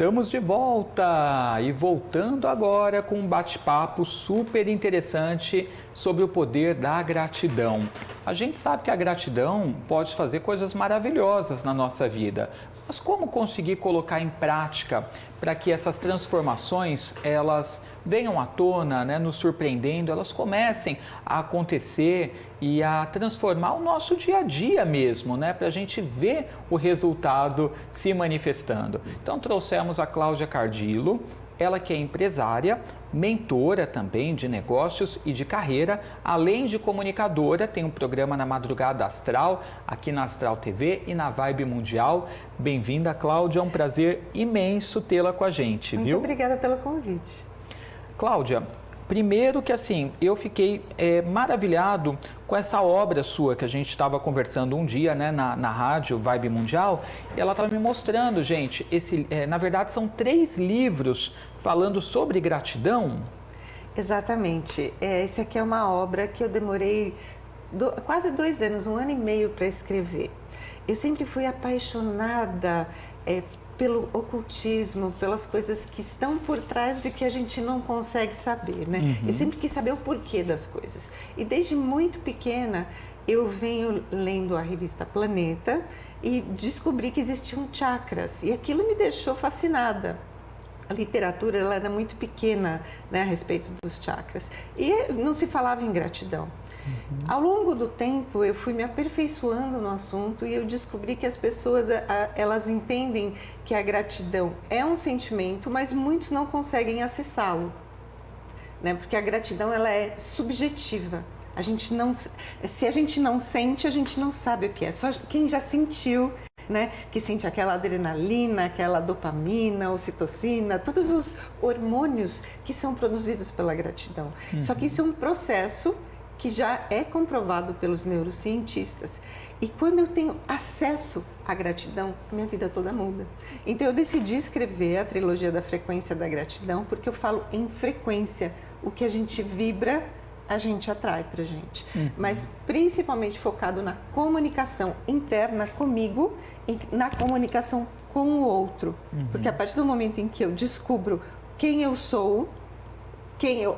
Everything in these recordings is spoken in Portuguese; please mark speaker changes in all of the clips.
Speaker 1: estamos de volta e voltando agora com um bate-papo super interessante sobre o poder da gratidão. A gente sabe que a gratidão pode fazer coisas maravilhosas na nossa vida, mas como conseguir colocar em prática para que essas transformações elas venham à tona, né, nos surpreendendo, elas comecem a acontecer e a transformar o nosso dia a dia mesmo, né, para a gente ver o resultado se manifestando. Então trouxemos a Cláudia Cardillo, ela que é empresária, mentora também de negócios e de carreira, além de comunicadora, tem um programa na Madrugada Astral, aqui na Astral TV e na Vibe Mundial. Bem-vinda, Cláudia, é um prazer imenso tê-la com a gente, viu?
Speaker 2: Muito obrigada pelo convite.
Speaker 1: Cláudia, primeiro que assim, eu fiquei maravilhado com essa obra sua que a gente estava conversando um dia, né, na rádio Vibe Mundial. Ela estava me mostrando, gente, na verdade são 3 livros falando sobre gratidão.
Speaker 2: Exatamente. Esse aqui é uma obra que eu demorei quase 2 anos, 1 ano e meio para escrever. Eu sempre fui apaixonada pelo ocultismo, pelas coisas que estão por trás de que a gente não consegue saber, né?
Speaker 1: Uhum.
Speaker 2: Eu sempre quis saber o porquê das coisas. E desde muito pequena eu venho lendo a revista Planeta e descobri que existiam chakras. E aquilo me deixou fascinada. A literatura ela era muito pequena, né, a respeito dos chakras. E não se falava em gratidão. Uhum. Ao longo do tempo eu fui me aperfeiçoando no assunto e eu descobri que as pessoas elas entendem que a gratidão é um sentimento, mas muitos não conseguem acessá-lo, né? Porque a gratidão ela é subjetiva. Se a gente não sente, a gente não sabe o que é. Só quem já sentiu, né, que sente aquela adrenalina, aquela dopamina, ocitocina, todos os hormônios que são produzidos pela gratidão. Uhum. Só que isso é um processo que já é comprovado pelos neurocientistas. E quando eu tenho acesso à gratidão, minha vida toda muda. Então eu decidi escrever a trilogia da frequência da gratidão, porque eu falo em frequência. O que a gente vibra, a gente atrai pra gente. Uhum. Mas principalmente focado na comunicação interna comigo e na comunicação com o outro. Uhum. Porque a partir do momento em que eu descubro quem eu sou,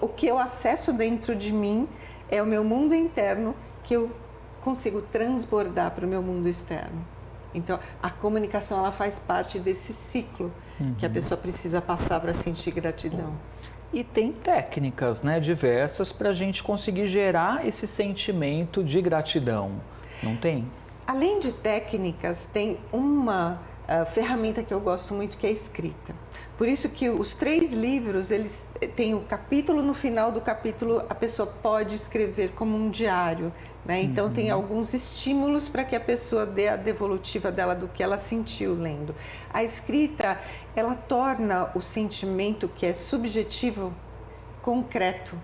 Speaker 2: o que eu acesso dentro de mim, é o meu mundo interno que eu consigo transbordar para o meu mundo externo. Então, a comunicação ela faz parte desse ciclo que a pessoa precisa passar para sentir gratidão.
Speaker 1: E tem técnicas, né, diversas para a gente conseguir gerar esse sentimento de gratidão, não tem?
Speaker 2: Além de técnicas, tem uma ferramenta que eu gosto muito, que é a escrita. Por isso que os 3 livros, eles têm o capítulo, no final do capítulo a pessoa pode escrever como um diário, né? Então tem alguns estímulos para que a pessoa dê a devolutiva dela do que ela sentiu lendo. A escrita, ela torna o sentimento que é subjetivo concreto.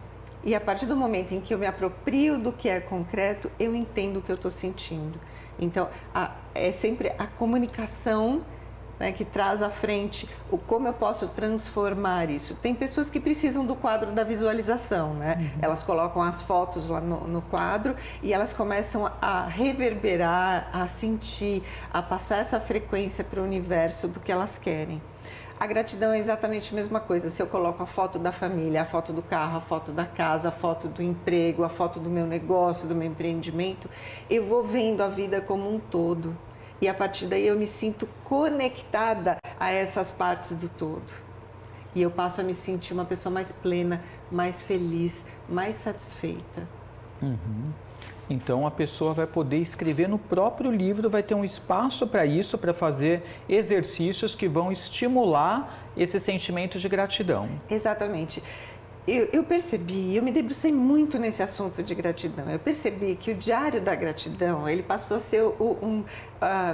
Speaker 2: E a partir do momento em que eu me aproprio do que é concreto, eu entendo o que eu estou sentindo. Então, é sempre a comunicação, né, que traz à frente como eu posso transformar isso. Tem pessoas que precisam do quadro da visualização, né? Uhum. Elas colocam as fotos lá no quadro e elas começam a reverberar, a sentir, a passar essa frequência para o universo do que elas querem. A gratidão é exatamente a mesma coisa. Se eu coloco a foto da família, a foto do carro, a foto da casa, a foto do emprego, a foto do meu negócio, do meu empreendimento, eu vou vendo a vida como um todo. E a partir daí eu me sinto conectada a essas partes do todo. E eu passo a me sentir uma pessoa mais plena, mais feliz, mais satisfeita.
Speaker 1: Uhum. Então a pessoa vai poder escrever no próprio livro, vai ter um espaço para isso, para fazer exercícios que vão estimular esse sentimento de gratidão.
Speaker 2: Exatamente. Eu percebi, eu me debrucei muito nesse assunto de gratidão. Eu percebi que o diário da gratidão, ele passou a ser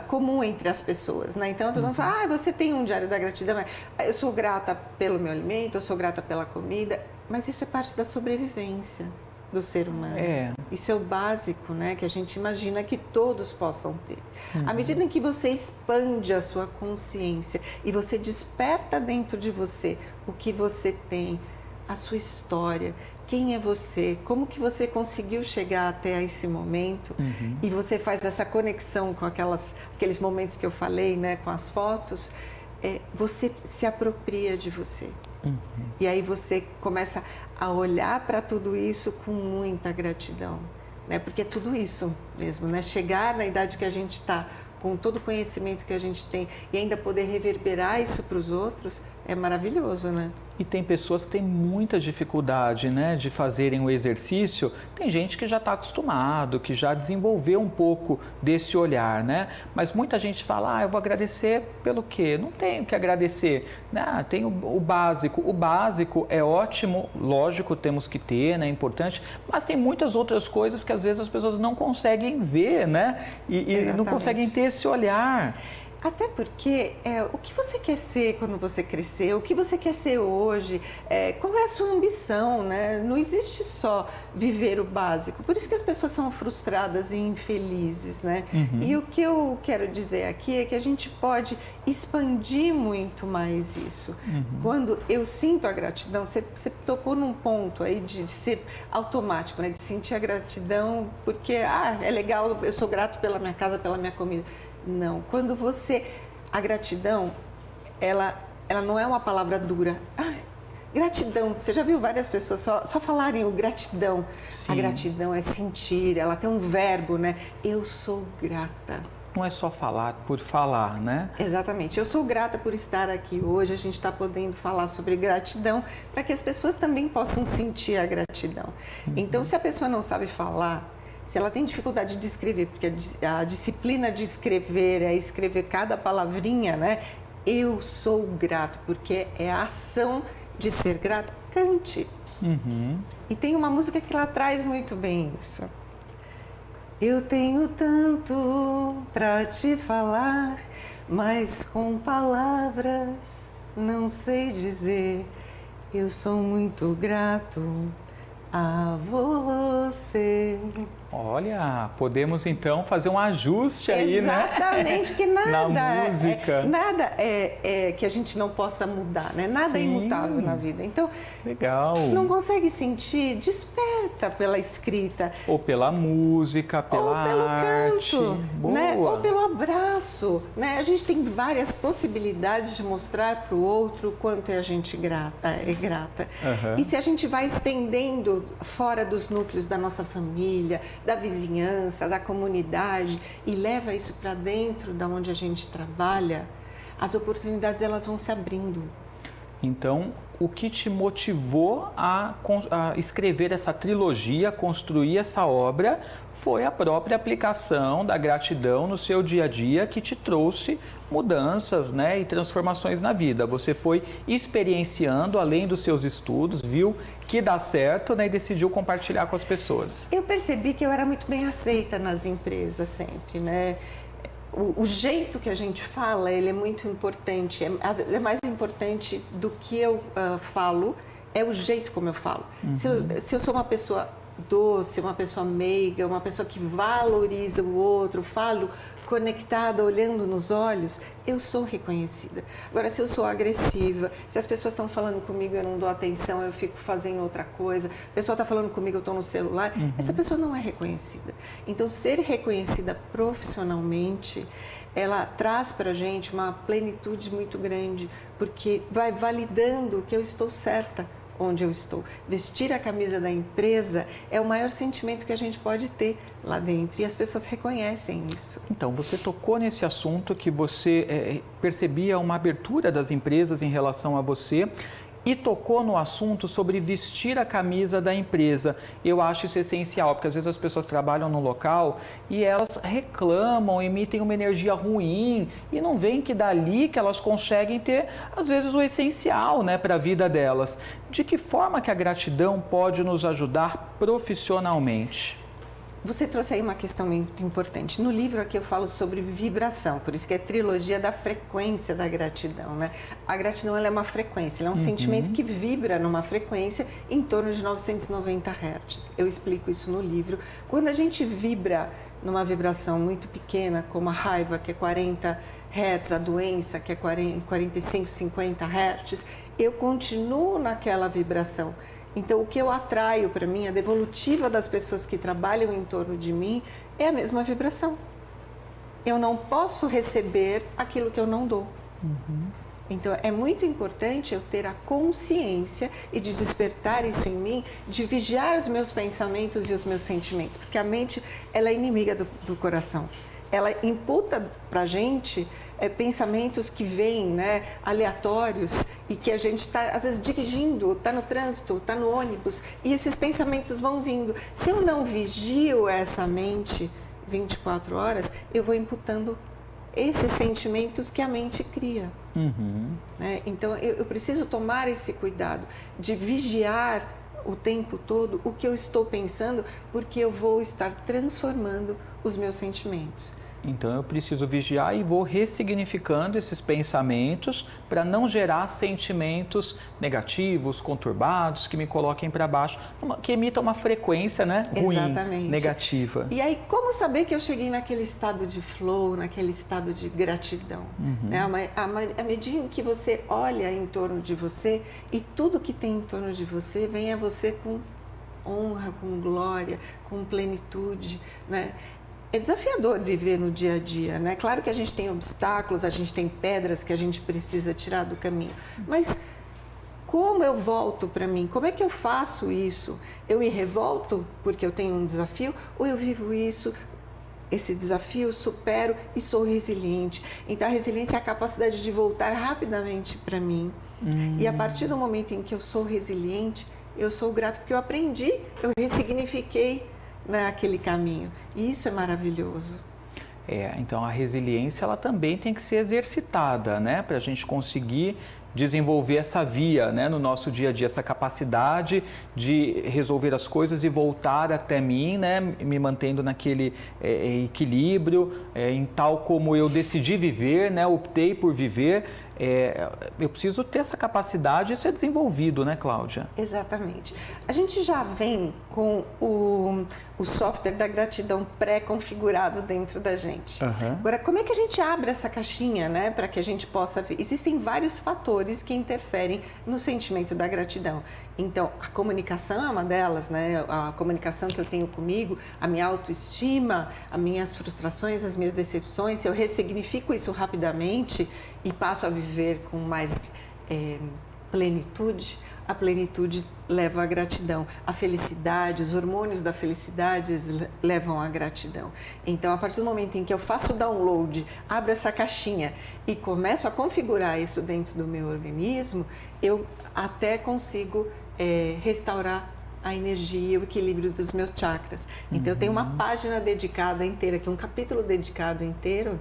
Speaker 2: comum entre as pessoas, né? Então todo mundo fala, você tem um diário da gratidão, eu sou grata pelo meu alimento, eu sou grata pela comida, mas isso é parte da sobrevivência do ser humano. Isso é o básico, né, que a gente imagina que todos possam ter. À medida em que você expande a sua consciência e você desperta dentro de você o que você tem, a sua história, quem é você, como que você conseguiu chegar até esse momento, e você faz essa conexão com aqueles momentos que eu falei, né, com as fotos, você se apropria de você. E aí você começa a olhar para tudo isso com muita gratidão, né? Porque é tudo isso mesmo, né? Chegar na idade que a gente está, com todo o conhecimento que a gente tem e ainda poder reverberar isso para os outros, é maravilhoso, né?
Speaker 1: E tem pessoas que têm muita dificuldade, né, de fazerem o exercício. Tem gente que já está acostumado, que já desenvolveu um pouco desse olhar, né? Mas muita gente fala, eu vou agradecer pelo quê? Não tenho que agradecer. Tem o básico. O básico é ótimo, lógico, temos que ter, né, é importante. Mas tem muitas outras coisas que às vezes as pessoas não conseguem ver, né? E não conseguem ter esse olhar.
Speaker 2: Até porque o que você quer ser quando você crescer, o que você quer ser hoje, qual é a sua ambição, né? Não existe só viver o básico, por isso que as pessoas são frustradas e infelizes, né? E o que eu quero dizer aqui é que a gente pode expandir muito mais isso. Quando eu sinto a gratidão, você tocou num ponto aí de ser automático, né? De sentir a gratidão porque, é legal, eu sou grato pela minha casa, pela minha comida. Não, quando a gratidão, ela não é uma palavra dura. Gratidão, você já viu várias pessoas só falarem o gratidão. Sim. A gratidão é sentir, ela tem um verbo, né? Eu sou grata.
Speaker 1: Não é só falar por falar, né?
Speaker 2: Exatamente, eu sou grata por estar aqui hoje, a gente está podendo falar sobre gratidão para que as pessoas também possam sentir a gratidão. Então, se a pessoa não sabe falar, se ela tem dificuldade de escrever, porque a disciplina de escrever é escrever cada palavrinha, né? Eu sou grato, porque é a ação de ser grato. Cante. E tem uma música que ela traz muito bem isso. Eu tenho tanto para te falar, mas com palavras não sei dizer. Eu sou muito grato a você.
Speaker 1: Olha, podemos então fazer um ajuste aí, né?
Speaker 2: Exatamente, porque
Speaker 1: na música.
Speaker 2: Nada é que a gente não possa mudar, né? Nada é imutável na vida. Então,
Speaker 1: legal.
Speaker 2: Não consegue sentir? Desperta pela escrita.
Speaker 1: Ou pela música, pela arte.
Speaker 2: Ou pelo canto,
Speaker 1: boa.
Speaker 2: Né? Ou pelo abraço, né? A gente tem várias possibilidades de mostrar para o outro o quanto a gente é grata. E se a gente vai estendendo fora dos núcleos da nossa família, da vizinhança, da comunidade e leva isso para dentro da onde a gente trabalha, as oportunidades elas vão se abrindo.
Speaker 1: Então, o que te motivou a escrever essa trilogia, construir essa obra, foi a própria aplicação da gratidão no seu dia a dia que te trouxe mudanças, né, e transformações na vida. Você foi experienciando além dos seus estudos, viu que dá certo, né, e decidiu compartilhar com as pessoas.
Speaker 2: Eu percebi que eu era muito bem aceita nas empresas sempre, né? O jeito que a gente fala, ele é muito importante, às vezes é mais importante do que eu falo, é o jeito como eu falo. Se eu sou uma pessoa doce, uma pessoa meiga, uma pessoa que valoriza o outro, falo conectada, olhando nos olhos, eu sou reconhecida. Agora, se eu sou agressiva, se as pessoas estão falando comigo e eu não dou atenção, eu fico fazendo outra coisa, a pessoa está falando comigo, eu estou no celular, essa pessoa não é reconhecida. Então, ser reconhecida profissionalmente, ela traz para a gente uma plenitude muito grande, porque vai validando que eu estou certa onde eu estou. Vestir a camisa da empresa é o maior sentimento que a gente pode ter lá dentro e as pessoas reconhecem isso.
Speaker 1: Então, você tocou nesse assunto que você percebia uma abertura das empresas em relação a você e tocou no assunto sobre vestir a camisa da empresa. Eu acho isso essencial, porque às vezes as pessoas trabalham no local e elas reclamam, emitem uma energia ruim e não veem que dali que elas conseguem ter, às vezes, o essencial, né, para a vida delas. De que forma que a gratidão pode nos ajudar profissionalmente?
Speaker 2: Você trouxe aí uma questão muito importante. No livro aqui eu falo sobre vibração, por isso que é trilogia da frequência da gratidão, né? A gratidão ela é uma frequência, ela é um sentimento que vibra numa frequência em torno de 990 Hz. Eu explico isso no livro. Quando a gente vibra numa vibração muito pequena, como a raiva, que é 40 Hz, a doença, que é 45, 50 Hz, eu continuo naquela vibração. Então, o que eu atraio para mim, a devolutiva das pessoas que trabalham em torno de mim, é a mesma vibração. Eu não posso receber aquilo que eu não dou. Então, é muito importante eu ter a consciência e de despertar isso em mim, de vigiar os meus pensamentos e os meus sentimentos, porque a mente, ela é inimiga do coração. Ela imputa para a gente pensamentos que vêm, né, aleatórios, e que a gente está, às vezes, dirigindo, está no trânsito, está no ônibus, e esses pensamentos vão vindo. Se eu não vigio essa mente 24 horas, eu vou imputando esses sentimentos que a mente cria. Né? Então, eu preciso tomar esse cuidado de vigiar o tempo todo o que eu estou pensando, porque eu vou estar transformando os meus sentimentos.
Speaker 1: Então eu preciso vigiar e vou ressignificando esses pensamentos para não gerar sentimentos negativos, conturbados, que me coloquem para baixo, que emitam uma frequência, né, ruim,
Speaker 2: Exatamente.
Speaker 1: negativa.
Speaker 2: E aí, como saber que eu cheguei naquele estado de flow, naquele estado de gratidão? Né? À medida em que você olha em torno de você e tudo que tem em torno de você vem a você com honra, com glória, com plenitude, né? É desafiador viver no dia a dia, né? Claro que a gente tem obstáculos, a gente tem pedras que a gente precisa tirar do caminho, mas como eu volto para mim? Como é que eu faço isso? Eu me revolto porque eu tenho um desafio ou eu vivo isso, esse desafio, supero e sou resiliente? Então a resiliência é a capacidade de voltar rapidamente para mim. E a partir do momento em que eu sou resiliente, eu sou grato porque eu aprendi, eu ressignifiquei naquele caminho. E isso é maravilhoso.
Speaker 1: Então a resiliência ela também tem que ser exercitada, né? Para a gente conseguir desenvolver essa via, né, no nosso dia a dia, essa capacidade de resolver as coisas e voltar até mim, né, me mantendo naquele equilíbrio, em tal como eu decidi viver, né, optei por viver. Eu preciso ter essa capacidade e isso é desenvolvido, né, Cláudia?
Speaker 2: Exatamente. A gente já vem com o software da gratidão pré-configurado dentro da gente. Agora, como é que a gente abre essa caixinha, né, para que a gente possa ver? Existem vários fatores que interferem no sentimento da gratidão. Então, a comunicação é uma delas, né? A comunicação que eu tenho comigo, a minha autoestima, as minhas frustrações, as minhas decepções, se eu ressignifico isso rapidamente e passo a viver com mais plenitude, a plenitude leva à gratidão. A felicidade, os hormônios da felicidade levam à gratidão. Então, a partir do momento em que eu faço o download, abro essa caixinha e começo a configurar isso dentro do meu organismo, eu até consigo restaurar a energia, o equilíbrio dos meus chakras. Então, eu tenho uma página dedicada inteira, aqui um capítulo dedicado inteiro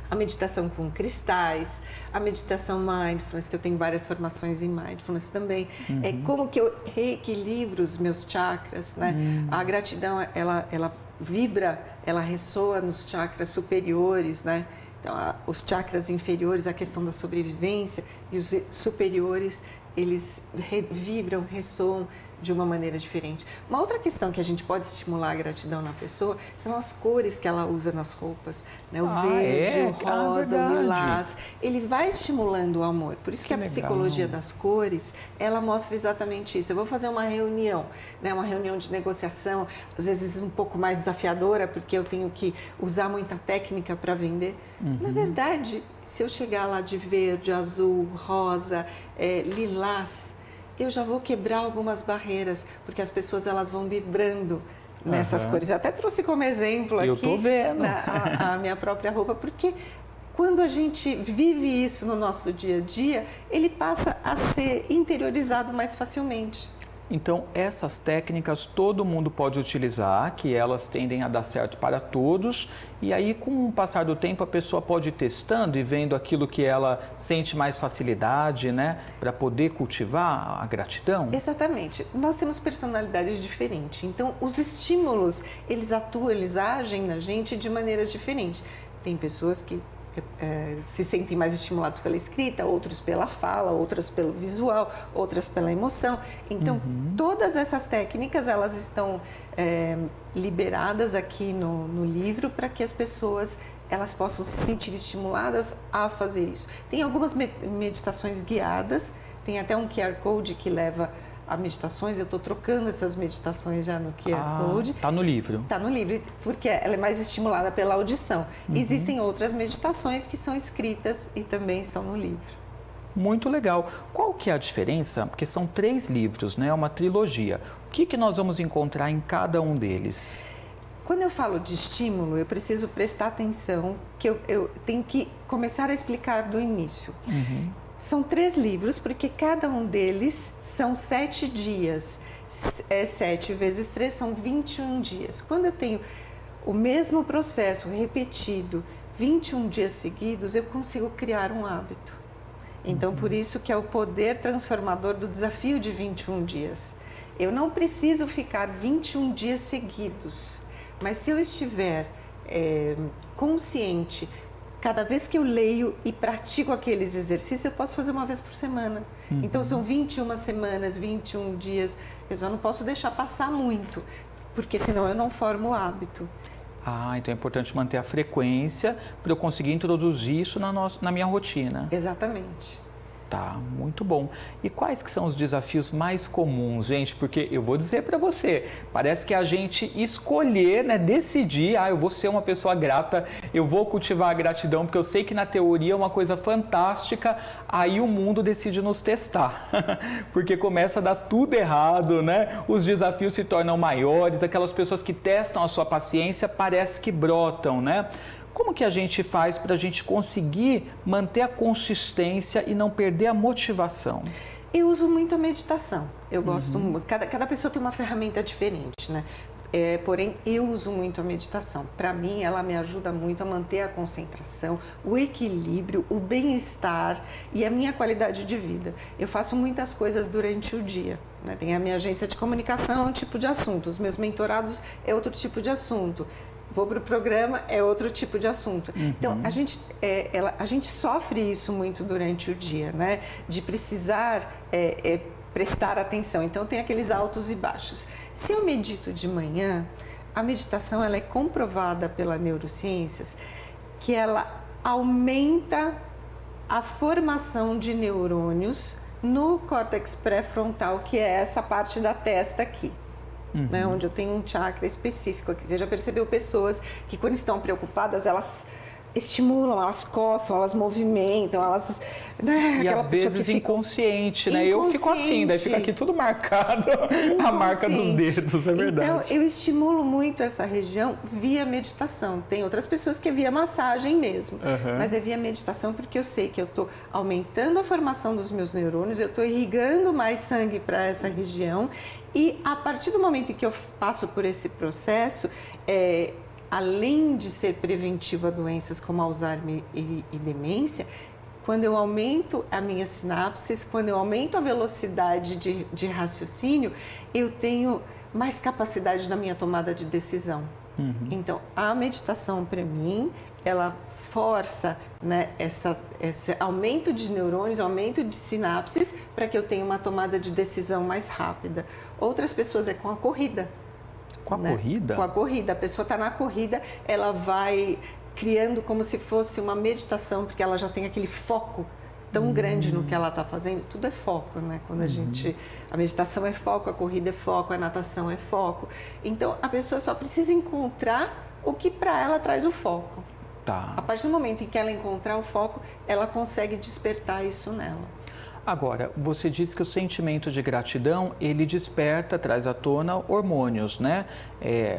Speaker 2: a meditação com cristais, a meditação mindfulness, que eu tenho várias formações em mindfulness também. É como que eu reequilibro os meus chakras, né? A gratidão, ela vibra, ela ressoa nos chakras superiores, né? Então, os chakras inferiores, a questão da sobrevivência, e os superiores, eles vibram, ressoam de uma maneira diferente. Uma outra questão que a gente pode estimular a gratidão na pessoa são as cores que ela usa nas roupas, né? O verde, o rosa, o lilás. Ele vai estimulando o amor. Por isso que a psicologia das cores, ela mostra exatamente isso. Eu vou fazer uma reunião, né? Uma reunião de negociação, às vezes um pouco mais desafiadora, porque eu tenho que usar muita técnica para vender. Na verdade, se eu chegar lá de verde, azul, rosa, lilás, eu já vou quebrar algumas barreiras, porque as pessoas elas vão vibrando nessas cores. Eu até trouxe como exemplo aqui
Speaker 1: eu tô vendo.
Speaker 2: A minha própria roupa, porque quando a gente vive isso no nosso dia a dia, ele passa a ser interiorizado mais facilmente.
Speaker 1: Então, essas técnicas todo mundo pode utilizar, que elas tendem a dar certo para todos. E aí, com o passar do tempo, a pessoa pode ir testando e vendo aquilo que ela sente mais facilidade, né? Para poder cultivar a gratidão.
Speaker 2: Exatamente. Nós temos personalidades diferentes. Então, os estímulos, eles atuam, eles agem na gente de maneiras diferentes. Tem pessoas que se sentem mais estimulados pela escrita, outros pela fala, outras pelo visual, outras pela emoção. Então, todas essas técnicas, elas estão liberadas aqui no livro para que as pessoas elas possam se sentir estimuladas a fazer isso. Tem algumas meditações guiadas, tem até um QR Code que leva a meditações. Eu estou trocando essas meditações já no QR Code.
Speaker 1: Está no livro.
Speaker 2: Está no livro, porque ela é mais estimulada pela audição. Existem outras meditações que são escritas e também estão no livro.
Speaker 1: Muito legal. Qual que é a diferença? Porque são 3 livros, né? É uma trilogia. O que nós vamos encontrar em cada um deles?
Speaker 2: Quando eu falo de estímulo, eu preciso prestar atenção, que eu tenho que começar a explicar do início. São 3 livros, porque cada um deles são 7 dias. 7 vezes 3 são 21 dias. Quando eu tenho o mesmo processo repetido 21 dias seguidos, eu consigo criar um hábito. Então, por isso que é o poder transformador do desafio de 21 dias. Eu não preciso ficar 21 dias seguidos, mas se eu estiver consciente, cada vez que eu leio e pratico aqueles exercícios, eu posso fazer uma vez por semana. Então, são 21 semanas, 21 dias. Eu já não posso deixar passar muito, porque senão eu não formo o hábito.
Speaker 1: Então é importante manter a frequência para eu conseguir introduzir isso na minha rotina.
Speaker 2: Exatamente.
Speaker 1: Tá, muito bom. E quais que são os desafios mais comuns, gente? Porque eu vou dizer para você, parece que a gente escolher, né, decidir, eu vou ser uma pessoa grata, eu vou cultivar a gratidão, porque eu sei que na teoria é uma coisa fantástica, aí o mundo decide nos testar, porque começa a dar tudo errado, né? Os desafios se tornam maiores, aquelas pessoas que testam a sua paciência parece que brotam, né? Como que a gente faz para a gente conseguir manter a consistência e não perder a motivação?
Speaker 2: Eu uso muito a meditação. Eu gosto, cada pessoa tem uma ferramenta diferente, né? Porém, eu uso muito a meditação. Para mim, ela me ajuda muito a manter a concentração, o equilíbrio, o bem-estar e a minha qualidade de vida. Eu faço muitas coisas durante o dia, né? Tem a minha agência de comunicação, é um tipo de assunto. Os meus mentorados é outro tipo de assunto. Vou para o programa, é outro tipo de assunto. Então, a gente sofre isso muito durante o dia, né? De precisar prestar atenção. Então, tem aqueles altos e baixos. Se eu medito de manhã, a meditação ela é comprovada pela neurociências que ela aumenta a formação de neurônios no córtex pré-frontal, que é essa parte da testa aqui. Né, onde eu tenho um chakra específico aqui. Você já percebeu pessoas que quando estão preocupadas, elas estimulam, elas coçam, elas movimentam, elas... Né,
Speaker 1: e às vezes inconsciente, né? Eu fico assim, daí fica aqui tudo marcado, a marca dos dedos, é verdade.
Speaker 2: Então, eu estimulo muito essa região via meditação. Tem outras pessoas que é via massagem mesmo, mas é via meditação porque eu sei que eu estou aumentando a formação dos meus neurônios, eu estou irrigando mais sangue para essa região e a partir do momento em que eu passo por esse processo, além de ser preventivo a doenças como Alzheimer e demência, quando eu aumento as minhas sinapses, quando eu aumento a velocidade de raciocínio, eu tenho mais capacidade na minha tomada de decisão. Então, a meditação, para mim, ela força, né, esse aumento de neurônios, aumento de sinapses, para que eu tenha uma tomada de decisão mais rápida. Outras pessoas é com a corrida.
Speaker 1: Com a corrida?
Speaker 2: Com a corrida. A pessoa está na corrida, ela vai criando como se fosse uma meditação, porque ela já tem aquele foco tão grande no que ela está fazendo. Tudo é foco, né? Quando a meditação é foco, a corrida é foco, a natação é foco. Então, a pessoa só precisa encontrar o que para ela traz o foco.
Speaker 1: Tá.
Speaker 2: A partir do momento em que ela encontrar o foco, ela consegue despertar isso nela.
Speaker 1: Agora, você disse que o sentimento de gratidão, ele desperta, traz à tona hormônios, né?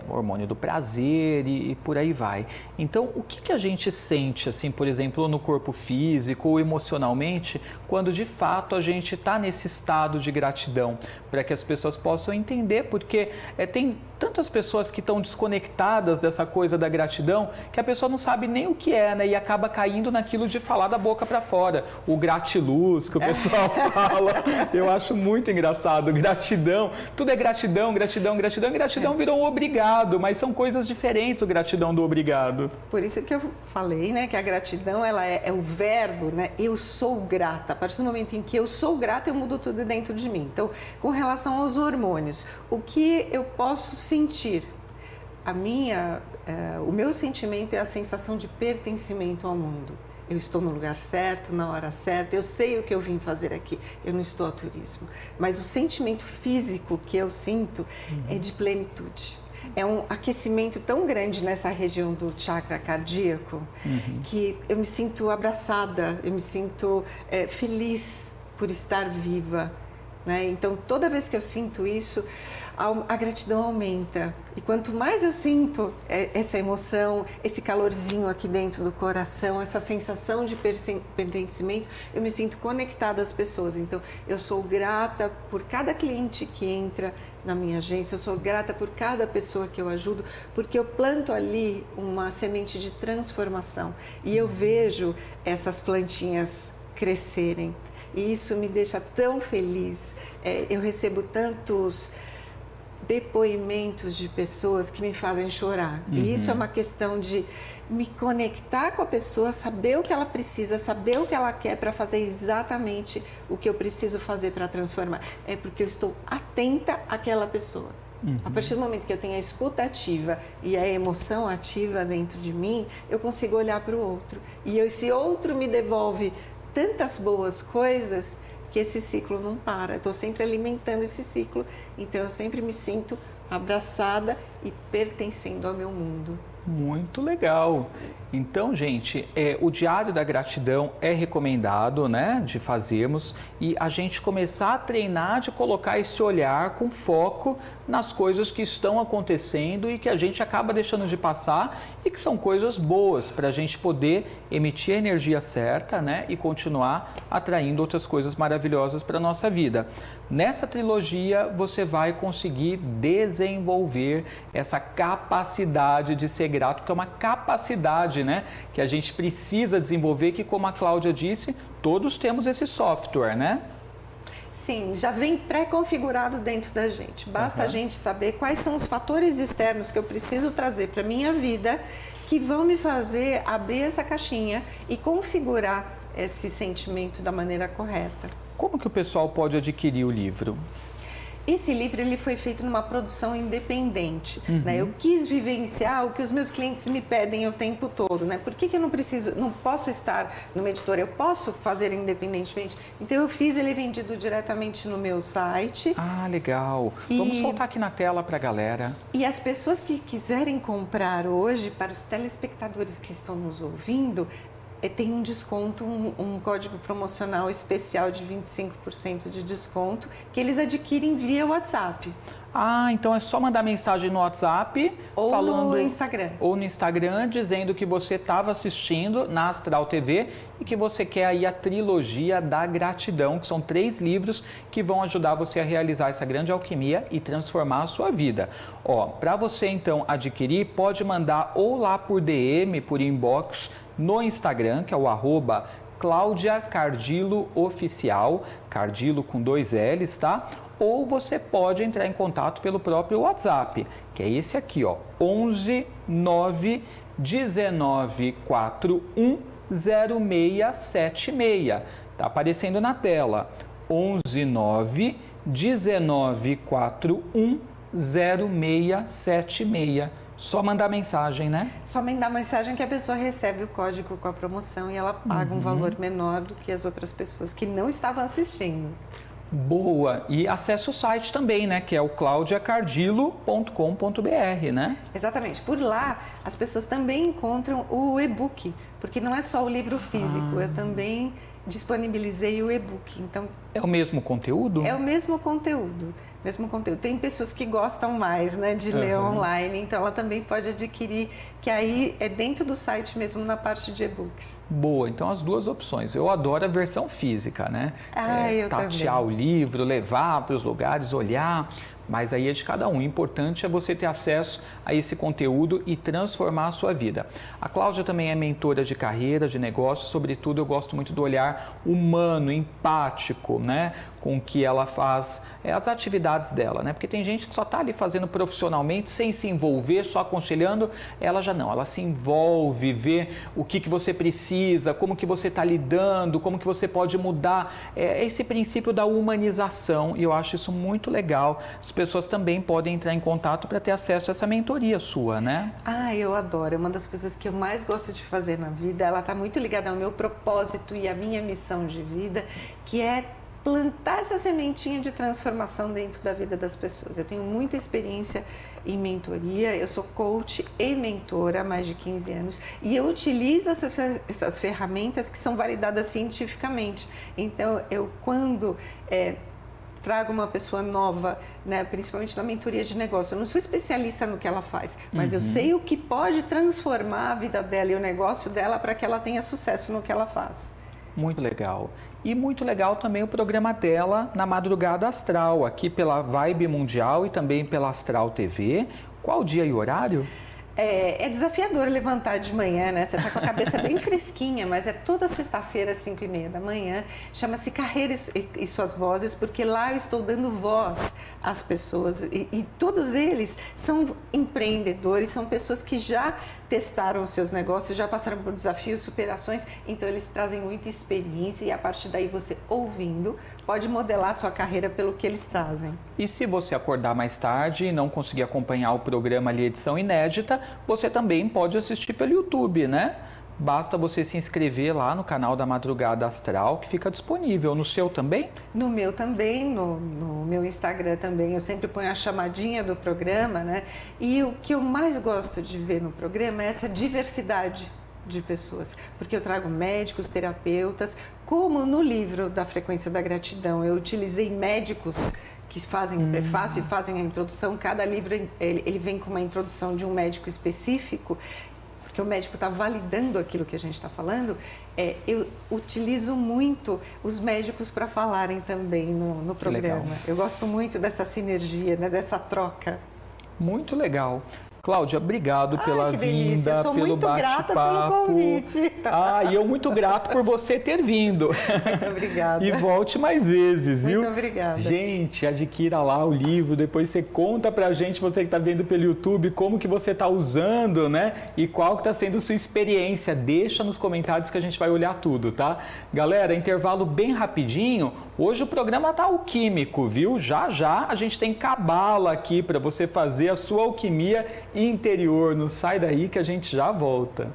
Speaker 1: Hormônio do prazer e por aí vai. Então, o que a gente sente, assim, por exemplo, no corpo físico ou emocionalmente, quando de fato a gente está nesse estado de gratidão? Para que as pessoas possam entender, porque tem tantas pessoas que estão desconectadas dessa coisa da gratidão, que a pessoa não sabe nem o que é, né? E acaba caindo naquilo de falar da boca para fora. O gratiluz, que o pessoal fala. Eu acho muito engraçado. Gratidão. Tudo é gratidão, gratidão, gratidão. Gratidão virou um obrigado, mas são coisas diferentes o gratidão do obrigado.
Speaker 2: Por isso que eu falei, né? Que a gratidão, ela é o verbo, né? Eu sou grata. A partir do momento em que eu sou grata, eu mudo tudo dentro de mim. Então, com relação aos hormônios, o que eu posso sentir? O meu sentimento é a sensação de pertencimento ao mundo. Eu estou no lugar certo, na hora certa, eu sei o que eu vim fazer aqui, eu não estou a turismo. Mas o sentimento físico que eu sinto é de plenitude. É um aquecimento tão grande nessa região do chakra cardíaco que eu me sinto abraçada, eu me sinto feliz por estar viva, né? Então, toda vez que eu sinto isso, a gratidão aumenta. E quanto mais eu sinto essa emoção, esse calorzinho aqui dentro do coração, essa sensação de pertencimento, eu me sinto conectada às pessoas. Então, eu sou grata por cada cliente que entra na minha agência, eu sou grata por cada pessoa que eu ajudo, porque eu planto ali uma semente de transformação. E eu vejo essas plantinhas crescerem. E isso me deixa tão feliz. Eu recebo tantos depoimentos de pessoas que me fazem chorar. E isso é uma questão de me conectar com a pessoa, saber o que ela precisa, saber o que ela quer para fazer exatamente o que eu preciso fazer para transformar. É porque eu estou atenta àquela pessoa. A partir do momento que eu tenho a escuta ativa e a emoção ativa dentro de mim, eu consigo olhar para o outro. E esse outro me devolve tantas boas coisas que esse ciclo não para. Eu estou sempre alimentando esse ciclo, então eu sempre me sinto abraçada e pertencendo ao meu mundo.
Speaker 1: Muito legal. Então, gente, o Diário da Gratidão é recomendado, né, de fazermos e a gente começar a treinar de colocar esse olhar com foco nas coisas que estão acontecendo e que a gente acaba deixando de passar e que são coisas boas para a gente poder emitir a energia certa, né, e continuar atraindo outras coisas maravilhosas para a nossa vida. Nessa trilogia, você vai conseguir desenvolver essa capacidade de ser grato, que é uma capacidade, né, que a gente precisa desenvolver, que, como a Cláudia disse, todos temos esse software, né?
Speaker 2: Sim, já vem pré-configurado dentro da gente. Basta a gente saber quais são os fatores externos que eu preciso trazer para a minha vida que vão me fazer abrir essa caixinha e configurar esse sentimento da maneira correta.
Speaker 1: Como que o pessoal pode adquirir o livro?
Speaker 2: Esse livro ele foi feito numa produção independente, né? Eu quis vivenciar o que os meus clientes me pedem o tempo todo, né? Por que eu não posso estar numa editora? Eu posso fazer independentemente. Então eu fiz ele vendido diretamente no meu site.
Speaker 1: Ah, legal. Vamos soltar aqui na tela para a galera.
Speaker 2: E as pessoas que quiserem comprar hoje, para os telespectadores que estão nos ouvindo, tem um desconto, um código promocional especial de 25% de desconto que eles adquirem via WhatsApp.
Speaker 1: Ah, então é só mandar mensagem no WhatsApp
Speaker 2: ou
Speaker 1: falando,
Speaker 2: no Instagram.
Speaker 1: Ou no Instagram, dizendo que você estava assistindo na Astral TV e que você quer aí a trilogia da gratidão, que são 3 livros que vão ajudar você a realizar essa grande alquimia e transformar a sua vida. Ó, para você então adquirir, pode mandar ou lá por DM, por inbox, no Instagram, que é o @Cláudia Cardillo Oficial, Cardillo com 2 L's, tá? Ou você pode entrar em contato pelo próprio WhatsApp, que é esse aqui, ó, 11 9 19 41 0676. Tá aparecendo na tela. 11 9 19 41 0676. Só mandar mensagem, né?
Speaker 2: Só mandar mensagem que a pessoa recebe o código com a promoção e ela paga um valor menor do que as outras pessoas que não estavam assistindo.
Speaker 1: Boa! E acesse o site também, né? Que é o claudiacardillo.com.br, né?
Speaker 2: Exatamente. Por lá, as pessoas também encontram o e-book, porque não é só o livro físico, eu também disponibilizei o e-book. Então,
Speaker 1: é o mesmo conteúdo?
Speaker 2: É o mesmo conteúdo. Mesmo conteúdo. Tem pessoas que gostam mais, né, de ler online, então ela também pode adquirir, que aí é dentro do site mesmo, na parte de e-books.
Speaker 1: Boa, então as duas opções. Eu adoro a versão física, né?
Speaker 2: Eu
Speaker 1: tatear
Speaker 2: também.
Speaker 1: o livro, levar para os lugares, olhar, mas aí é de cada um. O importante é você ter acesso a esse conteúdo e transformar a sua vida. A Cláudia também é mentora de carreira, de negócios, sobretudo eu gosto muito do olhar humano, empático, né? Com que ela faz as atividades dela, né? Porque tem gente que só está ali fazendo profissionalmente, sem se envolver, só aconselhando, ela já não, ela se envolve, vê o que você precisa, como que você está lidando, como que você pode mudar, esse princípio da humanização, e eu acho isso muito legal. As pessoas também podem entrar em contato para ter acesso a essa mentoria sua, né?
Speaker 2: Eu adoro, é uma das coisas que eu mais gosto de fazer na vida, ela está muito ligada ao meu propósito e à minha missão de vida, que é plantar essa sementinha de transformação dentro da vida das pessoas. Eu tenho muita experiência em mentoria, eu sou coach e mentora há mais de 15 anos e eu utilizo essas ferramentas que são validadas cientificamente. Então, quando trago uma pessoa nova, né, principalmente na mentoria de negócio, eu não sou especialista no que ela faz, mas eu sei o que pode transformar a vida dela e o negócio dela para que ela tenha sucesso no que ela faz.
Speaker 1: Muito legal. E muito legal também o programa dela na Madrugada Astral, aqui pela Vibe Mundial e também pela Astral TV. Qual dia e horário?
Speaker 2: É desafiador levantar de manhã, né? Você tá com a cabeça bem fresquinha, mas é toda sexta-feira, às 5h30 da manhã. Chama-se Carreira e Suas Vozes, porque lá eu estou dando voz às pessoas. E todos eles são empreendedores, são pessoas que já testaram os seus negócios, já passaram por desafios, superações. Então, eles trazem muita experiência e, a partir daí, você ouvindo, pode modelar a sua carreira pelo que eles trazem.
Speaker 1: E se você acordar mais tarde e não conseguir acompanhar o programa ali, edição inédita, você também pode assistir pelo YouTube, né? Basta você se inscrever lá no canal da Madrugada Astral, que fica disponível. No seu também?
Speaker 2: No meu também, no meu Instagram também. Eu sempre ponho a chamadinha do programa, né? E o que eu mais gosto de ver no programa é essa diversidade de pessoas, porque eu trago médicos, terapeutas, como no livro da Frequência da Gratidão, eu utilizei médicos que fazem o prefácio e fazem a introdução. Cada livro ele vem com uma introdução de um médico específico, porque o médico está validando aquilo que a gente está falando. Eu utilizo muito os médicos para falarem também no programa.
Speaker 1: Legal.
Speaker 2: Eu gosto muito dessa sinergia, né, dessa troca.
Speaker 1: Muito legal. Cláudia, obrigado pela vinda,
Speaker 2: eu sou
Speaker 1: pelo
Speaker 2: muito grata
Speaker 1: bate-papo.
Speaker 2: pelo convite.
Speaker 1: E eu muito grato por você ter vindo.
Speaker 2: Muito obrigada.
Speaker 1: E volte mais vezes, viu?
Speaker 2: Muito obrigada.
Speaker 1: Gente, adquira lá o livro, depois você conta pra gente, você que está vendo pelo YouTube, como que você está usando, né? E qual que está sendo sua experiência. Deixa nos comentários que a gente vai olhar tudo, tá? Galera, intervalo bem rapidinho. Hoje o programa tá alquímico, viu? Já já a gente tem cabala aqui para você fazer a sua alquimia interior. Não sai daí que a gente já volta.